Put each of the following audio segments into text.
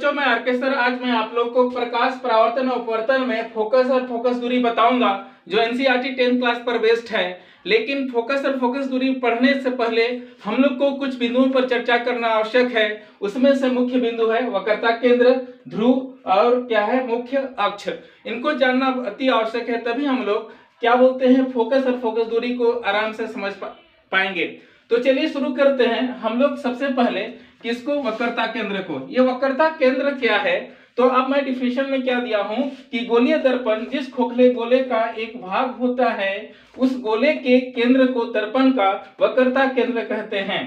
बच्चों, मैं आर के सर आज मैं आप लोग को प्रकाश परावर्तन और अपवर्तन में फोकस और फोकस दूरी बताऊंगा जो एनसीईआरटी 10th क्लास पर बेस्ड है। लेकिन फोकस और फोकस दूरी पढ़ने से पहले हम लोग को कुछ बिंदुओं पर चर्चा करना आवश्यक है। उसमें से मुख्य बिंदु है वक्रता केंद्र, ध्रुव और क्या है मुख्य अक्ष। इनको जानना अति आवश्यक है, तभी हम लोग क्या बोलते हैं फोकस और फोकस दूरी को आराम से समझ पाएंगे। तो चलिए शुरू करते हैं। हम लोग सबसे पहले किसको, वक्रता केंद्र को। ये वक्रता केंद्र क्या है, तो अब मैं डिफिनेशन में क्या दिया हूं कि गोलीय दर्पण जिस खोखले गोले का एक भाग होता है उस गोले के केंद्र को दर्पण का वक्रता केंद्र कहते हैं।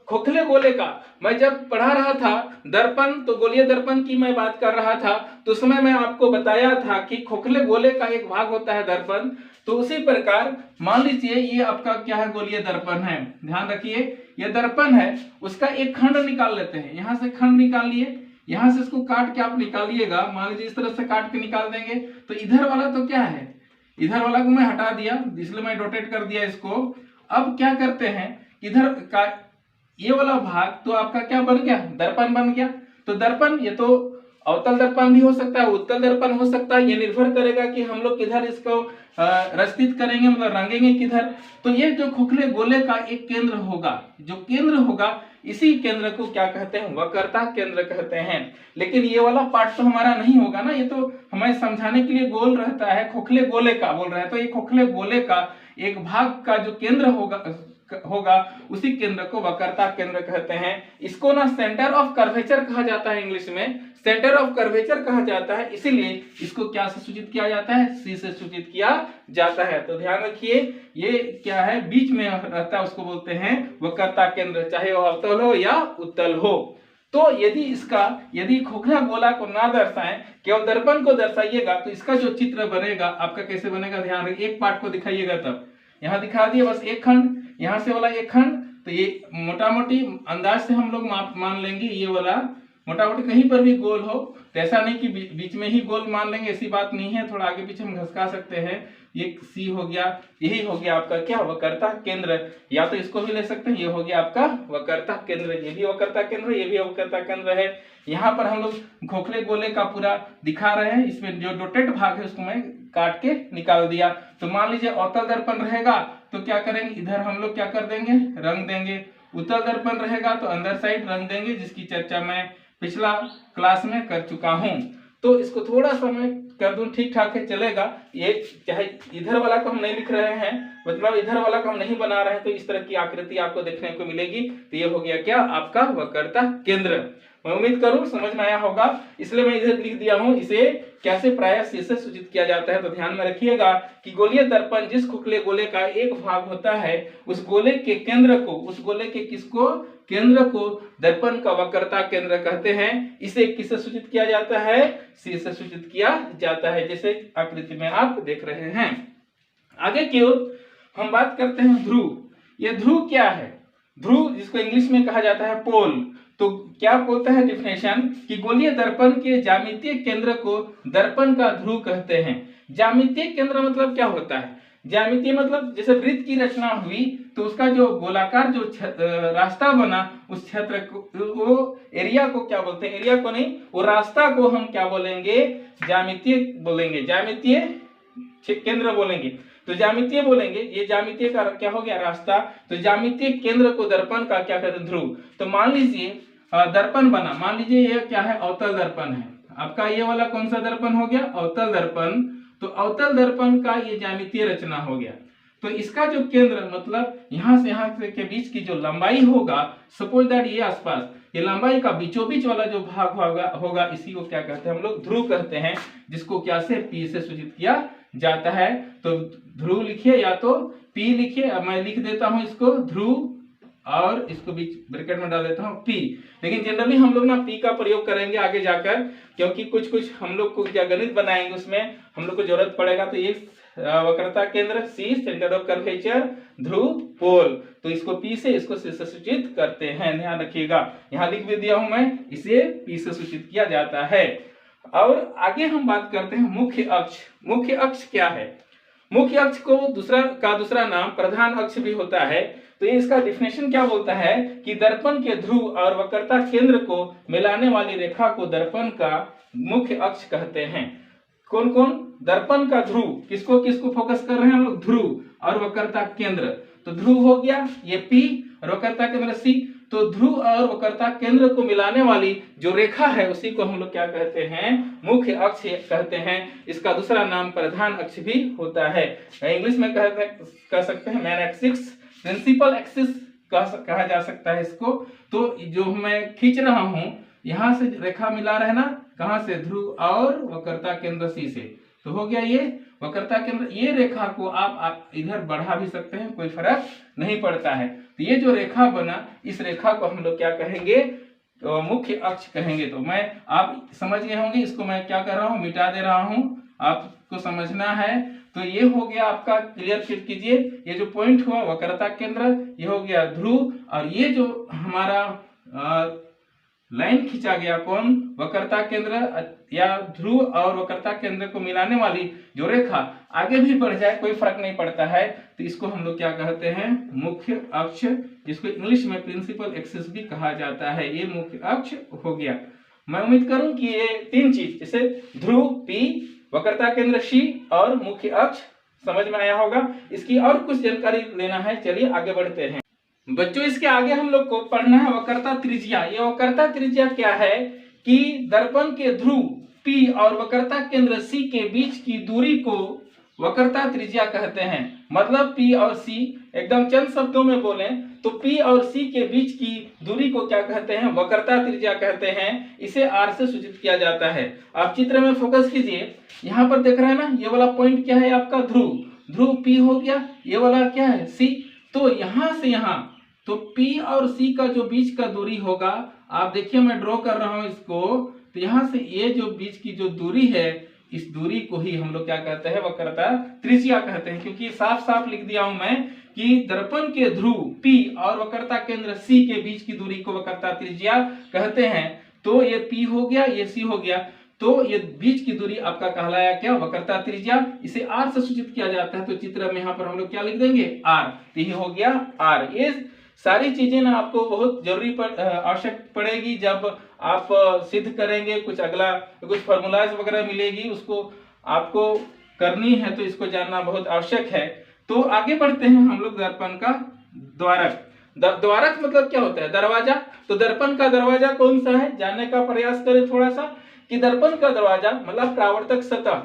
खोखले गोले का मैं जब पढ़ा रहा था दर्पण, तो गोलीय दर्पण की मैं बात कर रहा था, तो उसमें मैं आपको बताया था कि खोखले गोले का एक भाग होता है दर्पण। तो उसी प्रकार मान लीजिए ये आपका क्या है, गोलीय दर्पण है। ध्यान रखिए ये दर्पण है, उसका एक खंड निकाल लेते हैं। यहां से खंड निकाल लिए, यहां से इसको काट के आप निकालिएगा। मान लीजिए इस तरह से काट के निकाल देंगे तो इधर वाला तो क्या है, इधर वाला को मैं हटा दिया, इसलिए मैं रोटेट कर दिया इसको। अब क्या करते हैं, इधर का ये वाला भाग तो आपका क्या बन गया, दर्पण बन गया। तो दर्पण ये तो अवतल दर्पण भी हो सकता है, उत्तल दर्पण हो सकता है। ये निर्भर करेगा कि हम लोग किधर इसको रस्तित करेंगे, मतलब रंगेंगे किधर। तो ये जो खोखले गोले का एक केंद्र होगा, जो केंद्र होगा इसी केंद्र को क्या कहते हैं, वक्रता केंद्र कहते हैं। लेकिन ये वाला पार्ट तो हमारा नहीं होगा ना, ये तो हमें समझाने के लिए गोल रहता है, खोखले गोले का बोल रहे हैं। तो ये खोखले गोले का एक भाग का जो केंद्र होगा उसी केंद्र को वक्रता केंद्र कहते हैं। इसको ना सेंटर ऑफ कर्वेचर कहा जाता है, इंग्लिश में सेंटर ऑफ कर्वेचर कहा जाता है। इसीलिए इसको क्या से सूचित किया जाता है, सी से सूचित किया जाता है। तो ध्यान रखिए ये क्या है, बीच में रहता है, उसको बोलते हैं वक्रता केंद्र, चाहे वो अवतल हो या उत्तल हो। तो यदि खोखला गोला को ना दर्शाएं, केवल दर्पण को दर्शाइएगा, तो इसका जो चित्र बनेगा आपका कैसे बनेगा, ध्यान रखिए। एक पार्ट को दिखाइएगा, तब यहाँ दिखा दिए बस एक खंड, यहाँ से वाला एक खंड। तो ये मोटा मोटी अंदाज से हम लोग मान लेंगे, ये वाला मोटा मोटी कहीं पर भी गोल हो, तो ऐसा नहीं कि बीच में ही गोल मान लेंगे, ऐसी बात नहीं है। थोड़ा आगे पीछे हम घसका सकते हैं। ये सी हो गया, यही हो गया आपका क्या, वक्रता केंद्र। या तो इसको भी ले सकते हैं, ये हो गया आपका वक्रता केंद्र, ये भी वक्रता केंद्र, ये भी वक्रता केंद्र है। यहाँ पर हम लोग खोखले गोले का पूरा दिखा रहे हैं, इसमें जो डॉटेड भाग है उसको मैं काट के निकाल दिया। तो मान लीजिए अवतल दर्पण रहेगा तो क्या करेंगे, इधर हम लोग क्या कर देंगे, रंग देंगे। उत्तल दर्पण रहेगा तो अंदर साइड रंग देंगे, जिसकी चर्चा मैं पिछला क्लास में कर चुका हूं। तो इसको थोड़ा सा मैं कर दूं, ठीक ठाक है चलेगा। ये चाहे इधर वाला को हम नहीं लिख रहे हैं, मतलब इधर वाला को हम नहीं बना रहे हैं, तो इस तरह की आकृति आपको देखने को मिलेगी। तो ये हो गया क्या, आपका वक्रता केंद्र। मैं उम्मीद करूं समझ में आया होगा, इसलिए मैं इधर लिख दिया हूं इसे कैसे प्रायः सी से सूचित किया जाता है। तो ध्यान में रखिएगा कि गोलीय दर्पण जिस खोखले गोले का एक भाग होता है उस गोले के केंद्र को, उस गोले के किसको, केंद्र को दर्पण का वक्रता केंद्र कहते हैं। इसे किससे सूचित किया जाता है, सी से सूचित किया जाता है, जैसे आकृति में आप देख रहे हैं। आगे की ओर हम बात करते हैं ध्रुव। ये ध्रुव क्या है, ध्रुव जिसको इंग्लिश में कहा जाता है पोल। तो क्या बोलता है डिफिनेशन कि गोलीय दर्पण के ज्यामितीय केंद्र को दर्पण का ध्रुव कहते हैं। ज्यामितीय केंद्र मतलब क्या होता है, ज्यामितीय मतलब जैसे वृत्त की रचना हुई तो उसका जो गोलाकार जो रास्ता बना, उस क्षेत्र को, वो एरिया को क्या बोलते हैं, एरिया को नहीं, वो रास्ता को हम क्या बोलेंगे, ज्यामितीय बोलेंगे, ज्यामितीय केंद्र बोलेंगे। तो ज्यामितीय बोलेंगे, ये ज्यामितीय का क्या हो गया, रास्ता। तो ज्यामितीय केंद्र को दर्पण का क्या कहते हैं, ध्रुव। तो मान लीजिए दर्पण बना, मान लीजिए ये क्या है, अवतल दर्पण है आपका। ये वाला कौन सा दर्पण हो गया, अवतल दर्पण। तो अवतल दर्पण का ये ज्यामितीय रचना हो गया। तो इसका जो केंद्र मतलब यहाँ से के बीच की जो लंबाई होगा, सपोज दैट ये आसपास, ये लंबाई का बीचों बीच वाला जो भाग होगा इसी को क्या कहते हैं हम लोग, ध्रुव कहते हैं, जिसको क्या से, पी से सूचित किया जाता है। तो ध्रुव लिखिए या तो पी लिखिए। अब मैं लिख देता हूं इसको ध्रुव और इसको बीच ब्रैकेट में डाल देता हूं पी। लेकिन जनरली हम लोग ना पी का प्रयोग करेंगे आगे जाकर, क्योंकि कुछ हम लोग को क्या गणित बनाएंगे उसमें हम लोग को जरूरत पड़ेगा। तो ये वक्रता केंद्र सी, सेंटर ऑफ कर्वेचर, ध्रुव, पोल। तो इसको पी से, इसको सी से सूचित करते हैं, ध्यान रखिएगा। यहाँ लिख भी दिया हूं मैं, इसे पी से सूचित किया जाता है। और आगे हम बात करते हैं मुख्य अक्ष। मुख्य अक्ष क्या है, मुख्य अक्ष को दूसरा नाम प्रधान अक्ष भी होता है। तो ये इसका डिफिनेशन क्या बोलता है कि दर्पण के ध्रुव और वक्रता केंद्र को मिलाने वाली रेखा को दर्पण का मुख्य अक्ष कहते हैं। कौन कौन? दर्पण का ध्रुव, किसको किसको फोकस कर रहे हैं हम लोग? ध्रुव और वक्रता केंद्र। तो ध्रुव हो गया ये P और वक्रता केंद्र C। तो ध्रुव और वक्रता केंद्र को मिलाने वाली जो रेखा है उसी को हम लोग क्या कहते हैं? मुख्य अक्ष कहते हैं। इसका दूसरा नाम प्रधान अक्ष भी होता है। इंग्लिश में कह सकते हैं मेन एक्सिस, प्रिंसिपल एक्सिस कहा जा सकता है इसको। तो जो मैं खींच रहा हूं यहां से रेखा मिला रहे ना, कहां से? ध्रुव और वक्रता केंद्र C से। तो हो गया ये वक्रता केंद्र। ये रेखा को आप इधर बढ़ा भी सकते हैं, कोई फर्क नहीं पड़ता है। तो ये जो रेखा बना, इस रेखा को हम लोग क्या कहेंगे? तो मुख्य अक्ष कहेंगे। तो आप समझ गए होंगे, इसको मैं क्या कर रहा हूँ? मिटा दे रहा हूँ, आपको समझना है। तो ये हो गया आपका, क्लियर कीजिए। ये जो पॉइंट हुआ वक्रता केंद्र, ये हो गया ध्रुव, और ये जो हमारा लाइन खींचा गया कौन? वक्रता केंद्र या ध्रुव और वक्रता केंद्र को मिलाने वाली जो रेखा आगे भी बढ़ जाए कोई फर्क नहीं पड़ता है। तो इसको हम लोग क्या कहते हैं? मुख्य अक्ष, जिसको इंग्लिश में प्रिंसिपल एक्सिस भी कहा जाता है। ये मुख्य अक्ष हो गया। मैं उम्मीद करूं कि ये तीन चीज, जैसे ध्रुव P, वक्रता केंद्र C और मुख्य अक्ष समझ में आया होगा। इसकी और कुछ जानकारी लेना है, चलिए आगे बढ़ते हैं। बच्चों इसके आगे हम लोग को पढ़ना है वक्रता त्रिज्या। ये वक्रता त्रिज्या क्या है कि दर्पण के ध्रुव P और वक्रता केंद्र C के बीच की दूरी को वक्रता त्रिज्या कहते हैं। मतलब P और C, एकदम चंद शब्दों में बोलें तो P और C के बीच की दूरी को क्या कहते हैं? वक्रता त्रिज्या कहते हैं। इसे R से सूचित किया जाता है। आप चित्र में फोकस कीजिए, यहाँ पर देख रहे हैं ना, ये वाला पॉइंट क्या है आपका? ध्रुव। ध्रुव P हो गया, ये वाला क्या है? C। तो यहाँ से यहाँ, तो P और C का जो बीच का दूरी होगा, आप देखिए मैं ड्रॉ कर रहा हूं इसको। तो यहाँ से ये जो बीच की जो दूरी है, इस दूरी को ही हम लोग क्या कहते हैं? वक्रता त्रिज्या कहते हैं। क्योंकि साफ साफ लिख दिया हूं मैं कि दर्पण के ध्रुव P और वक्रता केंद्र C के बीच की दूरी को वक्रता त्रिज्या कहते हैं। तो ये P हो गया, ये C हो गया, तो ये बीच की दूरी आपका कहलाया क्या? वक्रता त्रिज्या। इसे R से सूचित किया जाता है। तो चित्र में यहाँ पर हम लोग क्या लिख देंगे? R। तो ये हो गया R। ये सारी चीजें ना आपको बहुत जरूरी आवश्यक पड़ेगी जब आप सिद्ध करेंगे, कुछ अगला कुछ फॉर्मूलाज वगैरह मिलेगी, उसको आपको करनी है, तो इसको जानना बहुत आवश्यक है। तो आगे बढ़ते हैं हम लोग। दर्पण का द्वारक। द्वारक मतलब क्या होता है? दरवाजा। तो दर्पण का दरवाजा कौन सा है, जानने का प्रयास करें थोड़ा सा। कि दर्पण का दरवाजा मतलब परावर्तक सतह।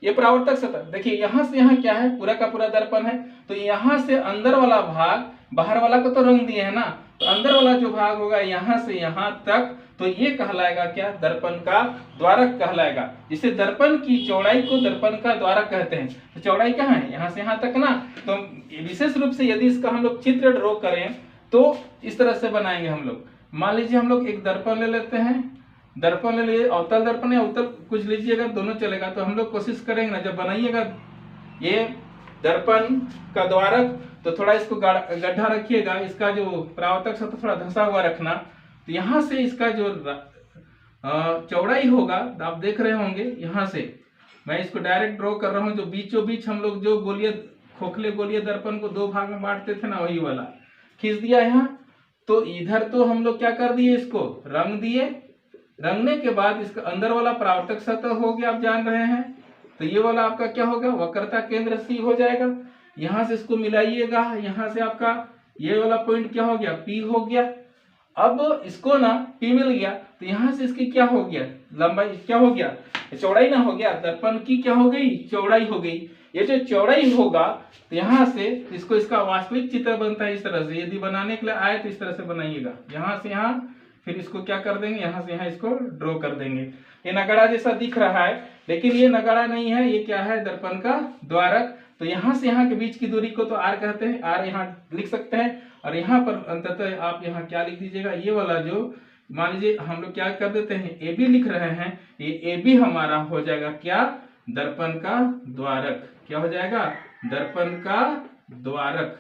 ये परावर्तक सतह देखिए, यहाँ से यहाँ क्या है? पूरा का पूरा दर्पण है। तो यहाँ से अंदर वाला भाग, बाहर वाला को तो रंग दिए है ना, तो अंदर वाला जो भाग होगा यहाँ से यहाँ तक, तो ये कहलाएगा क्या? दर्पण का द्वारक कहलाएगा। जिसे दर्पण की चौड़ाई को दर्पण का द्वारक कहते हैं। तो चौड़ाई कहाँ है? यहाँ से यहाँ तक ना। तो विशेष रूप से यदि इसका हम लोग चित्र ड्रॉ करें तो इस तरह से बनाएंगे हम लोग। मान लीजिए हम लोग एक दर्पण ले लेते हैं, दर्पण ले लिए, अवतल दर्पण या उत्तल कुछ लीजिएगा, दोनों चलेगा। तो हम लोग कोशिश करेंगे ना, जब बनाइएगा ये दर्पण का द्वारक, तो थोड़ा इसको गड्ढा रखिएगा, इसका जो परावर्तक सतह थोड़ा धंसा हुआ रखना। तो यहाँ से इसका जो चौड़ाई होगा, आप देख रहे होंगे, यहाँ से मैं इसको डायरेक्ट ड्रॉ कर रहा हूँ। जो बीचों बीच हम लोग जो गोलीय, खोखले गोलीय दर्पण को दो भाग में बांटते थे ना, वही वाला खींच दिया यहाँ। तो इधर तो हम लोग क्या कर दिए? इसको रंग दिए। रंगने के बाद इसका अंदर वाला परावर्तक सतह हो गया, आप जान रहे हैं। तो ये वाला आपका क्या होगा? वक्रता केंद्र C हो जाएगा। यहाँ से इसको मिलाइएगा, यहाँ से आपका ये वाला पॉइंट क्या हो गया? P हो गया। अब इसको ना P मिल गया, तो यहाँ से इसकी क्या हो गया? लंबाई क्या हो गया? चौड़ाई ना हो गया, दर्पण की क्या हो गई? चौड़ाई हो गई। ये जो चौड़ाई होगा, तो यहाँ से इसको, इसका वास्तविक चित्र बनता है इस तरह से। यदि बनाने के लिए आए तो इस तरह से बनाइएगा, यहाँ से यहाँ, फिर इसको क्या कर देंगे? यहाँ से यहाँ इसको ड्रॉ कर देंगे। ये नगाड़ा जैसा दिख रहा है, लेकिन ये नगाड़ा नहीं है, ये क्या है? दर्पण का द्वारक। तो यहाँ से यहाँ के बीच की दूरी को तो R कहते हैं, R यहाँ लिख सकते हैं। और यहाँ पर अंततः आप यहाँ क्या लिख दीजिएगा? ये वाला जो, मान लीजिए हम लोग क्या कर देते हैं? AB लिख रहे हैं, ये AB हमारा हो जाएगा क्या? दर्पण का द्वारक। क्या हो जाएगा? दर्पण का द्वारक।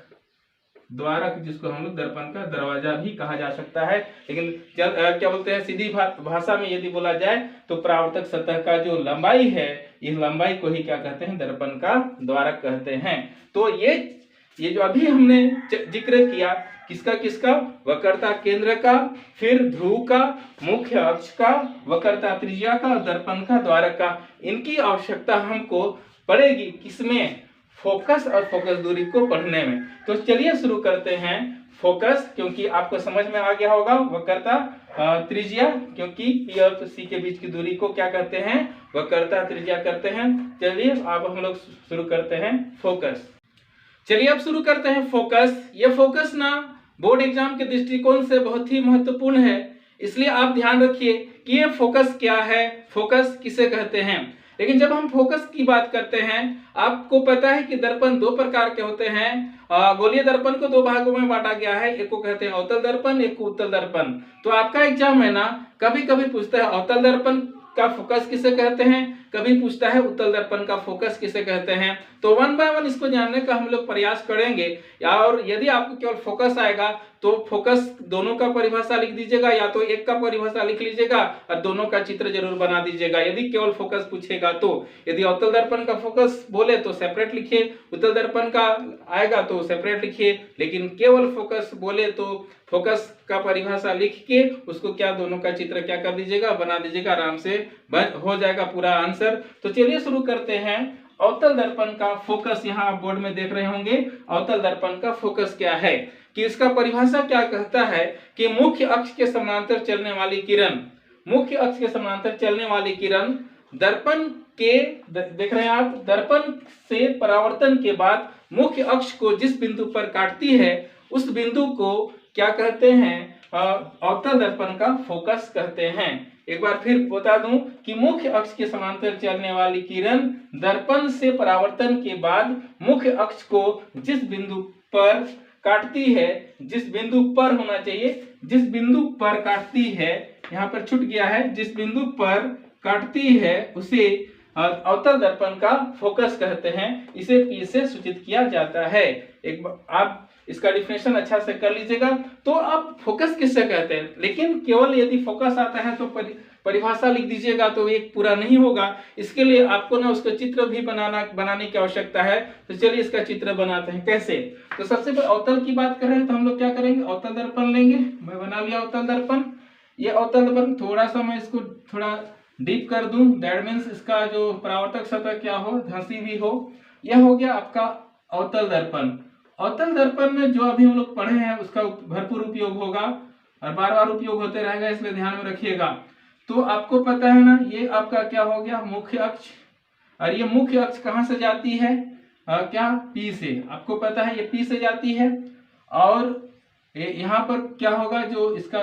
द्वारक, जिसको हम लोग दर्पण का दरवाजा भी कहा जा सकता है। लेकिन क्या बोलते हैं, सीधी भाषा में यदि बोला जाए तो परावर्तक सतह का जो लंबाई है, इस लंबाई को ही क्या कहते हैं, दर्पण का द्वारक कहते हैं। तो ये जो अभी हमने जिक्र किया, किसका किसका, वक्रता केंद्र का, फिर ध्रुव का, मुख्य अक्ष का, वक्रता त्रिज्या का, दर्पण का द्वारक का, इनकी आवश्यकता हमको पड़ेगी किसमें, फोकस और फोकस दूरी को पढ़ने में। तो चलिए शुरू करते हैं। फोकस, क्योंकि आपको समझ में आ गया होगा, वक्रता त्रिज्या, क्योंकि पी और सी के बीच की दूरी को क्या कहते हैं, वक्रता त्रिज्या करते हैं। चलिए अब हम लोग शुरू करते हैं फोकस। चलिए अब शुरू करते हैं फोकस। ये फोकस ना बोर्ड एग्जाम के दृष्टिकोण से बहुत ही महत्वपूर्ण है, इसलिए आप ध्यान रखिए कि ये फोकस क्या है, फोकस किसे कहते हैं। लेकिन जब हम फोकस की बात करते हैं, आपको पता है कि दर्पण दो प्रकार के होते हैं। गोलीय दर्पण को दो भागों में बांटा गया है, एक को कहते हैं अवतल दर्पण, एक को उत्तल दर्पण। तो आपका एग्जाम है ना, कभी कभी पूछता है अवतल दर्पण का फोकस किसे कहते हैं, कभी पूछता है उत्तल दर्पण का फोकस किसे कहते हैं। तो वन बाय वन इसको जानने का हम लोग प्रयास करेंगे। और यदि आपको केवल फोकस आएगा तो फोकस दोनों का परिभाषा लिख दीजिएगा, या तो एक का परिभाषा लिख लीजिएगा और दोनों का चित्र जरूर बना दीजिएगा, यदि केवल फोकस पूछेगा तो। यदि अवतल दर्पण का फोकस बोले तो सेपरेट लिखिए, उत्तल दर्पण का आएगा तो सेपरेट लिखिए, लेकिन केवल फोकस बोले तो फोकस का परिभाषा लिख के उसको क्या दोनों का चित्र क्या कर दीजिएगा, बना दीजिएगा, आराम से हो जाएगा पूरा आंसर। तो चलिए शुरू करते हैं। अवतल दर्पण का फोकस, यहाँ आप बोर्ड में देख रहे होंगे, अवतल दर्पण का फोकस क्या है, कि इसका परिभाषा क्या कहता है कि मुख्य अक्ष के समानांतर चलने वाली किरण, मुख्य अक्ष के समानांतर चलने वाली किरण दर्पण के, देख रहे हैं आप, दर्पण से परावर्तन के बाद मुख्य अक्ष को जिस बिंदु पर काटती है उस बिंदु को क्या कहते हैं, अवतल दर्पण का फोकस कहते हैं। एक बार फिर बता दूं कि मुख्य अक्ष के समांतर चलने वाली किरण दर्पण से परावर्तन के बाद मुख्य अक्ष को जिस बिंदु पर काटती है, जिस बिंदु पर होना चाहिए, जिस बिंदु पर काटती है, यहाँ पर छूट गया है, जिस बिंदु पर काटती है उसे अवतल दर्पण का फोकस कहते हैं। इसे P से सूचित किया जाता है। एक आप इसका डिफिनेशन अच्छा से कर लीजिएगा। तो आप फोकस किससे कहते हैं, लेकिन केवल यदि फोकस आता है तो परिभाषा लिख दीजिएगा तो एक पूरा नहीं होगा, इसके लिए आपको ना उसका चित्र भी बनाने की आवश्यकता है। तो चलिए इसका चित्र बनाते हैं। कैसे, तो सबसे पहले अवतल की बात कर रहे हैं तो हम लोग क्या करेंगे, अवतल दर्पण लेंगे। मैं बना लिया अवतल दर्पण। ये अवतल दर्पण, थोड़ा सा मैं इसको थोड़ा डीप कर दूं, दैट मीन्स इसका जो परावर्तक सतह क्या हो, धंसी भी हो। यह हो गया आपका अवतल दर्पण। अवतल दर्पण में जो अभी हम लोग पढ़े हैं उसका भरपूर उपयोग होगा और बार बार उपयोग होते रहेगा, इसलिए ध्यान में रखिएगा। तो आपको पता है ना, ये आपका क्या हो गया, मुख्य अक्ष, और ये मुख्य अक्ष कहाँ से जाती है, क्या, P से। आपको पता है ये P से जाती है। और यहाँ पर क्या होगा, जो इसका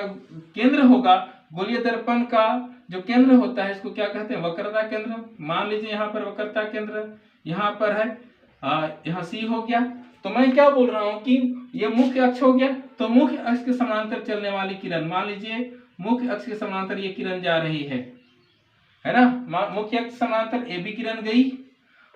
केंद्र होगा, गोलीय दर्पण का जो केंद्र होता है इसको क्या कहते हैं, वक्रता केंद्र। मान लीजिए यहाँ पर वक्रता केंद्र यहाँ पर है, यहाँ C हो गया। तो मैं क्या बोल रहा हूँ कि ये मुख्य अक्ष हो गया, तो मुख्य अक्ष के समानांतर चलने वाली किरण, मान लीजिए मुख्य अक्ष के समानांतर ये किरण जा रही है ना, मुख्य अक्ष समानांतर AB किरण गई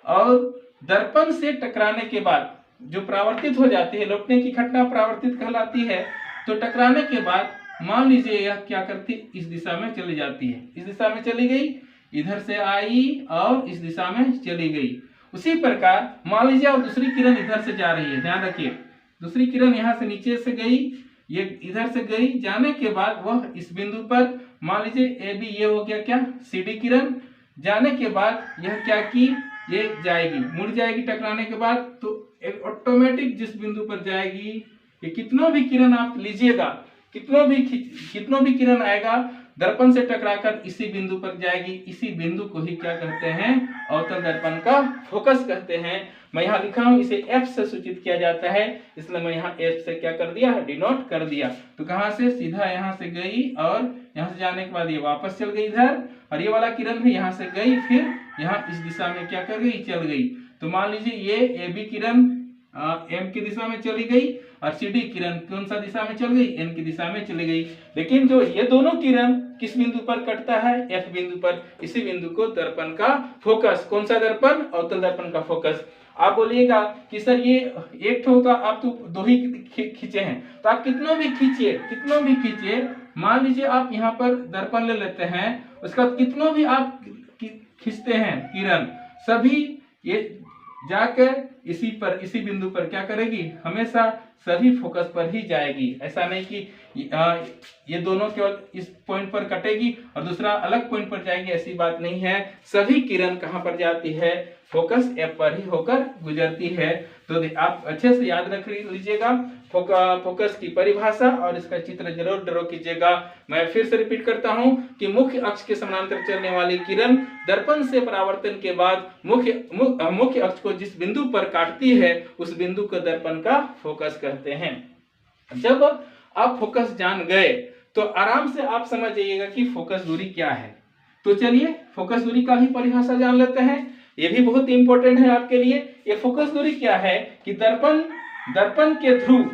और दर्पण से टकराने के बाद जो परावर्तित हो जाती है, लौटने की घटना परावर्तित कहलाती है। तो टकराने के बाद मान लीजिए यह क्या करती, इस दिशा में चली जाती है, इस दिशा में चली गई, इधर से आई और इस दिशा में चली गई। उसी प्रकार मान लीजिए और दूसरी किरण इधर से जा रही है, ध्यान रखिए, दूसरी किरण यहाँ से नीचे से गई, ये इधर से गई, जाने के बाद वह इस बिंदु पर, मान लीजिए AB, ये हो गया क्या, CD किरण, जाने के बाद यह क्या की, ये जाएगी, मुड़ जाएगी टकराने के बाद। तो एक ऑटोमेटिक जिस बिंदु पर जाएगी, ये कितना भी किरण आप लीजिएगा, कितना भी किरण आएगा, दर्पण से टकराकर इसी बिंदु पर जाएगी। इसी बिंदु को ही क्या कहते हैं, अवतल दर्पण का फोकस कहते हैं। मैं यहाँ लिखा हूँ, इसे F से सूचित किया जाता है, इसलिए मैं यहाँ F से क्या कर दिया, डिनोट कर दिया। तो कहाँ से, सीधा यहाँ से गई और यहाँ से जाने के बाद ये वापस चल गई इधर, और ये वाला किरण भी यहाँ से गई, फिर यहाँ इस दिशा में क्या कर गई, चल गई। तो मान लीजिए ये AB किरण M की दिशा में चली गई और CD किरण कौन सा दिशा में चल गई, N की दिशा में चली गई। लेकिन जो ये दोनों किरण किस बिंदु पर कटता है, F बिंदु पर। इसी बिंदु को दर्पण का फोकस, कौन सा दर्पण, अवतल दर्पण का फोकस। आप बोलिएगा कि सर ये एक ठो तो आप तो दो ही खींचे हैं, तो आप कितनों भी खींचिए, मान लीजिए आप यहाँ पर दर्पण ले लेते हैं, उसके बाद कितनों भी आप खींचते हैं किरण, सभी ये जाकर इसी बिंदु पर क्या करेगी, हमेशा सभी फोकस पर ही जाएगी। ऐसा नहीं कि ये दोनों केवल इस पॉइंट पर कटेगी और दूसरा अलग पॉइंट पर जाएगी, ऐसी बात नहीं है। सभी किरण कहां पर जाती है, फोकस एफ पर ही होकर गुजरती है। तो आप अच्छे से याद रख लीजिएगा फोकस की परिभाषा और इसका चित्र जरूर ड्रॉ कीजिएगा। मैं फिर से रिपीट करता हूं कि मुख्य अक्ष के समानांतर चलने वाली किरण दर्पण से परावर्तन के बाद मुख्य अक्ष को जिस बिंदु पर काटती है उस बिंदु को दर्पण का फोकस कहते हैं। जब आप फोकस जान गए तो आराम से आप समझ जाइएगा कि फोकस दूरी क्या है। तो चलिए फोकस दूरी का भी परिभाषा जान लेते हैं, ये भी बहुत इंपॉर्टेंट है आपके लिए। ये फोकस दूरी क्या है कि दर्पण के ध्रुव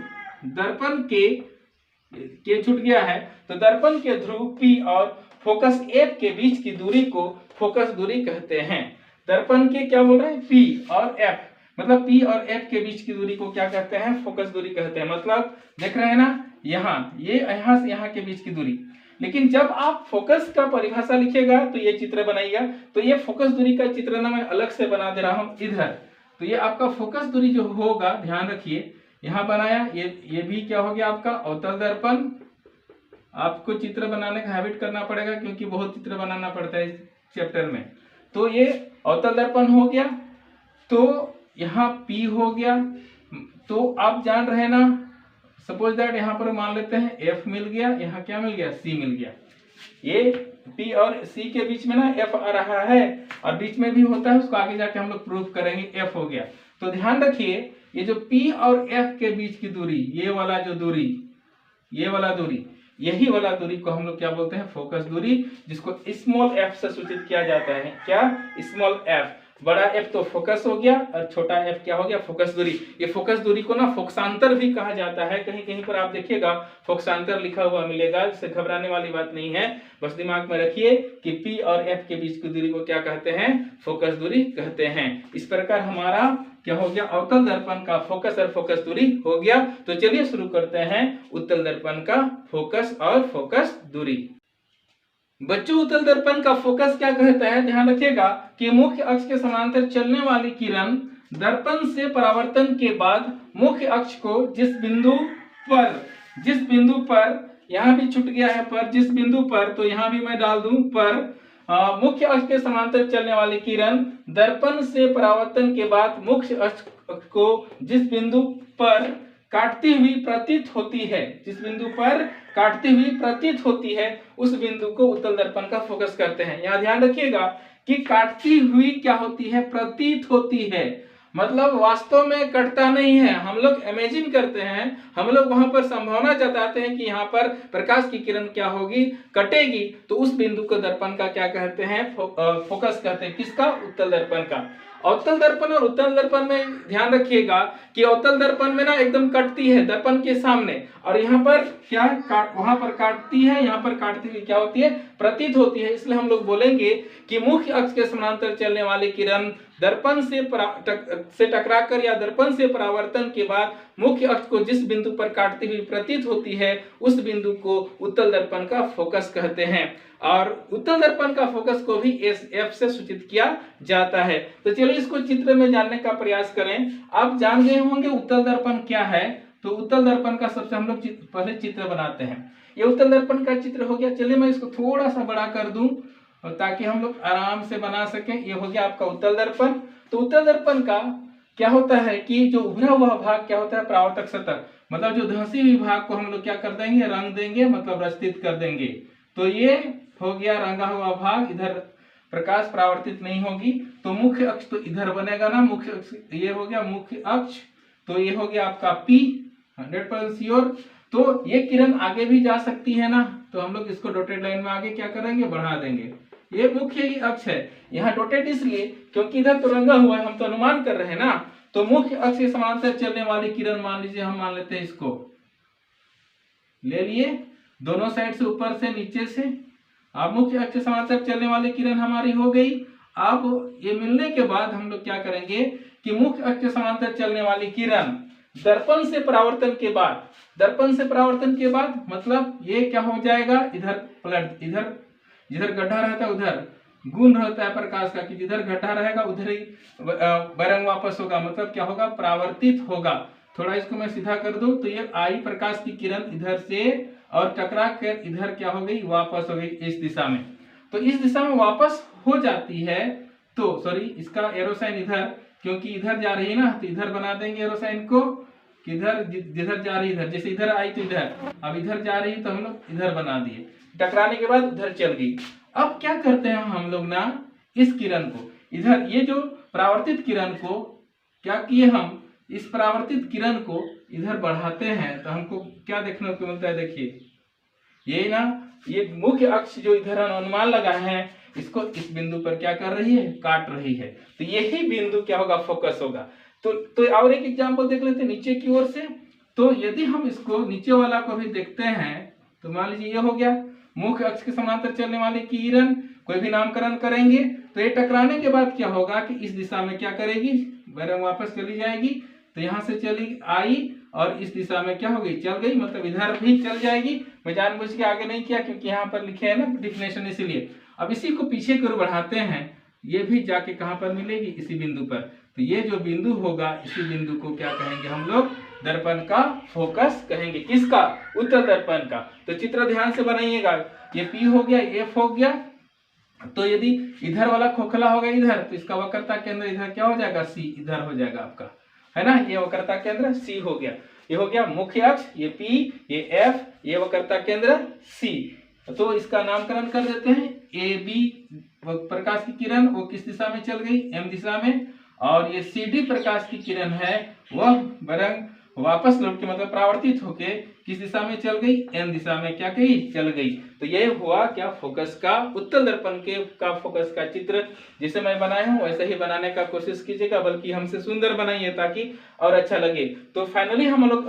के छूट गया है, तो दर्पण के ध्रुव P और फोकस F के बीच की दूरी को फोकस दूरी कहते हैं। दर्पण के क्या बोल रहे हैं, P और F, मतलब P और F के बीच की दूरी को क्या कहते हैं, फोकस दूरी कहते हैं। मतलब देख रहे हैं ना, यहाँ से यहाँ के बीच की दूरी। लेकिन जब आप फोकस का परिभाषा लिखिएगा तो ये चित्र बनाइएगा, तो ये फोकस दूरी का चित्र ना मैं अलग से बना दे रहा हूँ इधर। तो ये आपका फोकस दूरी जो होगा, ध्यान रखिए, यहाँ बनाया, ये भी क्या हो गया आपका अवतल दर्पण। आपको चित्र बनाने का हैबिट करना पड़ेगा क्योंकि बहुत चित्र बनाना पड़ता है इस चैप्टर में। तो ये अवतल दर्पण हो गया, तो यहाँ P हो गया। तो आप जान रहे ना, सपोज दैट यहाँ पर मान लेते हैं F मिल गया, यहाँ क्या मिल गया, C मिल गया। ये P और C के बीच में ना F आ रहा है और बीच में भी होता है, उसको आगे जाके हम लोग प्रूफ करेंगे, F हो गया। तो ध्यान रखिए, ये जो P और F के बीच की दूरी, ये वाला दूरी, यही वाला दूरी को हम लोग क्या बोलते हैं, फोकस दूरी, जिसको स्मॉल f से सूचित किया जाता है। क्या, स्मॉल f। बड़ा F तो फोकस हो गया और छोटा f क्या हो गया, फोकस दूरी। ये फोकस दूरी को ना फोकसांतर भी कहा जाता है। कहीं कहीं पर आप देखिएगा फोकसांतर लिखा हुआ मिलेगा, इससे घबराने वाली बात नहीं है। बस दिमाग में रखिए कि P और F के बीच की दूरी को क्या कहते हैं, फोकस दूरी कहते हैं। इस प्रकार हमारा क्या हो गया, अवतल दर्पण का फोकस और फोकस दूरी हो गया। तो चलिए शुरू करते हैं उत्तल दर्पण का फोकस और फोकस दूरी। बच्चों, उत्तल दर्पण का फोकस क्या कहता है, ध्यान रखिएगा कि मुख्य अक्ष के समानांतर चलने वाली किरण दर्पण से परावर्तन के बाद मुख्य अक्ष को जिस बिंदु पर यहाँ भी छूट गया है पर, जिस बिंदु पर, तो यहाँ भी मैं डाल दूं पर, मुख्य अक्ष के समानांतर चलने वाली किरण दर्पण से परावर्तन के बाद मुख्य अक्ष को जिस बिंदु पर काटती हुई प्रतीत होती है उस बिंदु को उत्तल दर्पण का फोकस करते हैं। यहाँ ध्यान रखिएगा कि काटती हुई क्या होती है, प्रतीत होती है। मतलब वास्तव में कटता नहीं है, हम लोग इमेजिन करते हैं, हम लोग वहां पर संभावना जताते हैं कि यहाँ पर प्रकाश की किरण क्या होगी, कटेगी। तो उस बिंदु को दर्पण का क्या कहते हैं, फोकस कहते हैं। किसका, उत्तल दर्पण का। अवतल दर्पण और उत्तल दर्पण में ध्यान रखिएगा कि अवतल दर्पण में ना एकदम कटती है दर्पण के सामने, और यहाँ पर क्या वहां पर काटती है, यहाँ पर काटती हुई क्या होती है, प्रतीत होती है। इसलिए हम लोग बोलेंगे कि मुख्य अक्ष के समानांतर चलने वाली किरण दर्पण से टकराकर या दर्पण से परावर्तन के बाद मुख्य अक्ष को जिस बिंदु पर काटती हुई प्रतीत होती है उस बिंदु को उत्तल दर्पण का फोकस कहते हैं। और उत्तल दर्पण का फोकस को भी F से सूचित किया जाता है। तो चलिए इसको चित्र में जानने का प्रयास करें। आप जान गए होंगे उत्तल दर्पण क्या है। तो उत्तल दर्पण का सबसे हम लोग पहले चित्र बनाते हैं। ये उत्तल दर्पण का चित्र हो गया। चलिए मैं इसको थोड़ा सा बड़ा कर दूं और ताकि हम लोग आराम से बना सकें। ये हो गया आपका उत्तल दर्पण। तो उत्तल दर्पण का क्या होता है कि जो उभरा हुआ भाग क्या होता है, परावर्तक सतह, मतलब जो धंसी हुई भाग को हम लोग क्या कर देंगे, रंग देंगे, मतलब रस्तित कर देंगे। तो ये हो गया रंगा हुआ भाग, इधर प्रकाश परावर्तित नहीं होगी। तो मुख्य अक्ष तो इधर बनेगा ना, मुख्य अक्ष ये हो गया मुख्य अक्ष। तो ये हो गया आपका P, 100% श्योर। तो ये किरण आगे भी जा सकती है ना, तो हम लोग इसको डॉटेड लाइन में आगे क्या करेंगे, बढ़ा देंगे। ये मुख्य ही अक्ष है। यहाँ डॉटेड इसलिए क्योंकि इधर तो रंगा हुआ है, हम तो अनुमान कर रहे हैं ना। तो मुख्य अक्ष के समानांतर चलने वाली किरण मान लीजिए, हम मान लेते हैं इसको ले लिए दोनों साइड से, ऊपर से नीचे से। अब मुख्य अक्ष के समानांतर चलने वाली किरण हमारी हो गई। अब ये मिलने के बाद हम लोग क्या करेंगे कि कि मुख्य अक्ष के समांतर चलने वाली किरण दर्पण से परावर्तन के बाद मतलब ये क्या हो जाएगा, इधर पलट, इधर जिधर गड्ढा रहता है उधर गुण रहता है प्रकाश का कि जिधर गड्ढा रहेगा उधर ही बैरंग वापस होगा, मतलब क्या होगा, परावर्तित होगा। थोड़ा इसको मैं सीधा कर दूं तो ये आई प्रकाश की किरण इधर से और टकरा कर इधर क्या हो गई, वापस हो गई इस दिशा में। तो इस दिशा में वापस हो जाती है तो सॉरी इसका एरो साइन इधर, क्योंकि इधर जा रही है ना तो इधर बना देंगे एरो साइन को, किधर जिधर जा रही इधर, जैसे इधर आई तो इधर, अब इधर जा रही तो हम लोग इधर बना दिए, टकराने के बाद उधर चल गई। अब क्या करते हैं हम लोग ना, इस किरण को इधर, ये जो परावर्तित किरण को क्या किए हम, इस परावर्तित किरण को इधर बढ़ाते हैं तो हमको क्या देखने को मिलता है, देखिए ये ना, ये मुख्य अक्ष जो इधर अनुमान लगा है इसको इस बिंदु पर क्या कर रही है, काट रही है। तो यही बिंदु क्या होगा, फोकस होगा। तो और एक एग्जांपल देख लेते हैं नीचे की ओर से। तो यदि हम इसको नीचे वाला को भी देखते हैं तो मान लीजिए ये हो गया मुख्य अक्ष के समांतर चलने वाली किरण, कोई भी नामकरण करेंगे तो ये टकराने के बाद क्या होगा कि इस दिशा में क्या करेगी, बैरंग वापस चली जाएगी, तो यहाँ से चली आई और इस दिशा में क्या हो गई, चल गई, मतलब इधर भी चल जाएगी। मैं जानबूझ के आगे नहीं किया क्योंकि यहाँ पर लिखे है ना डिफिनेशन, इसीलिए। अब इसी को पीछे की ओर बढ़ाते हैं, ये भी जाके कहाँ पर मिलेगी, इसी बिंदु पर। तो ये जो बिंदु होगा इसी बिंदु को क्या कहेंगे हम लोग, दर्पण का फोकस कहेंगे। किसका, उत्तल दर्पण का। तो चित्र ध्यान से बनाइएगा, ये P हो गया, F हो गया। तो यदि इधर वाला खोखला होगा इधर तो इसका वक्रता केंद्र इधर क्या हो जाएगा, C इधर हो जाएगा आपका, है ना। ये वक्रता केंद्र C हो गया, ये हो गया मुख्य अक्ष, ये P, ये F, ये वक्रता केंद्र C। तो इसका नामकरण कर देते हैं AB प्रकाश की किरण वो किस दिशा में चल गई, M दिशा में, और ये CD प्रकाश की किरण है वह बैरंग वापस लौट के मतलब परावर्तित होके किस दिशा में चल गई, N दिशा में क्या गई, चल गई। तो ये हुआ क्या, फोकस का, उत्तल दर्पण के का फोकस का चित्र। जिसे मैं बनाया हूँ वैसे ही बनाने का कोशिश कीजिएगा, बल्कि हमसे सुंदर बनाइए ताकि और अच्छा लगे। तो फाइनली हम लोग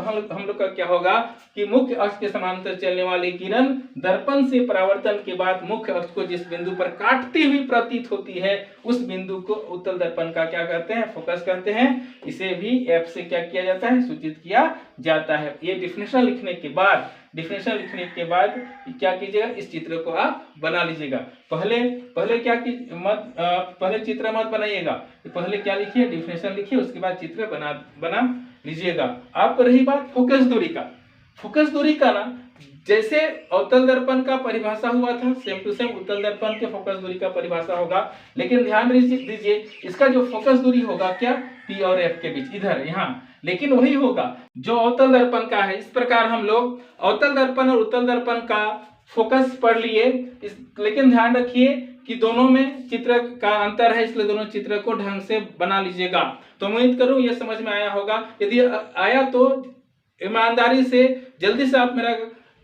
का क्या होगा कि मुख्य अक्ष के समांतर चलने वाली किरण दर्पण से परावर्तन के बाद मुख्य अक्ष को जिस बिंदु पर काटती हुई प्रतीत होती है उस बिंदु को उत्तल दर्पण का क्या करते हैं, फोकस करते हैं। इसे भी F से क्या किया जाता है, सूचित किया जाता है। ये डिफिनेशन लिखने के बाद क्या कीजिएगा, इस चित्र को आप बना लीजिएगा। पहले क्या की मत पहले चित्र मत बनाइएगा, पहले क्या लिखिए, डिफिनेशन लिखिए, उसके बाद चित्र बना लीजिएगा। अब रही बात फोकस दूरी का ना, जैसे अवतल दर्पण का परिभाषा हुआ था सेम टू सेम उत्तल दर्पण के फोकस दूरी का परिभाषा होगा। लेकिन ध्यान दीजिए इसका जो फोकस दूरी होगा क्या, P और F के बीच, इधर यहाँ, लेकिन वही होगा जो अवतल दर्पण का है। इस प्रकार हम लोग अवतल दर्पण और उत्तल दर्पण का फोकस पढ़ लिए। लेकिन ध्यान रखिए कि दोनों में चित्र का अंतर है, इसलिए दोनों चित्र को ढंग से बना लीजिएगा। तो उम्मीद करूं ये समझ में आया होगा। यदि आया तो ईमानदारी से जल्दी से आप मेरा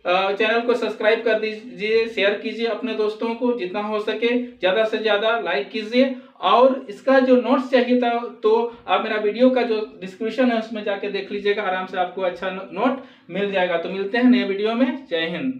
चैनल को सब्सक्राइब कर दीजिए, शेयर कीजिए अपने दोस्तों को, जितना हो सके ज़्यादा से ज़्यादा लाइक कीजिए। और इसका जो नोट्स चाहिए था तो आप मेरा वीडियो का जो डिस्क्रिप्शन है उसमें जाके देख लीजिएगा, आराम से आपको अच्छा नोट मिल जाएगा। तो मिलते हैं नए वीडियो में। जय हिंद।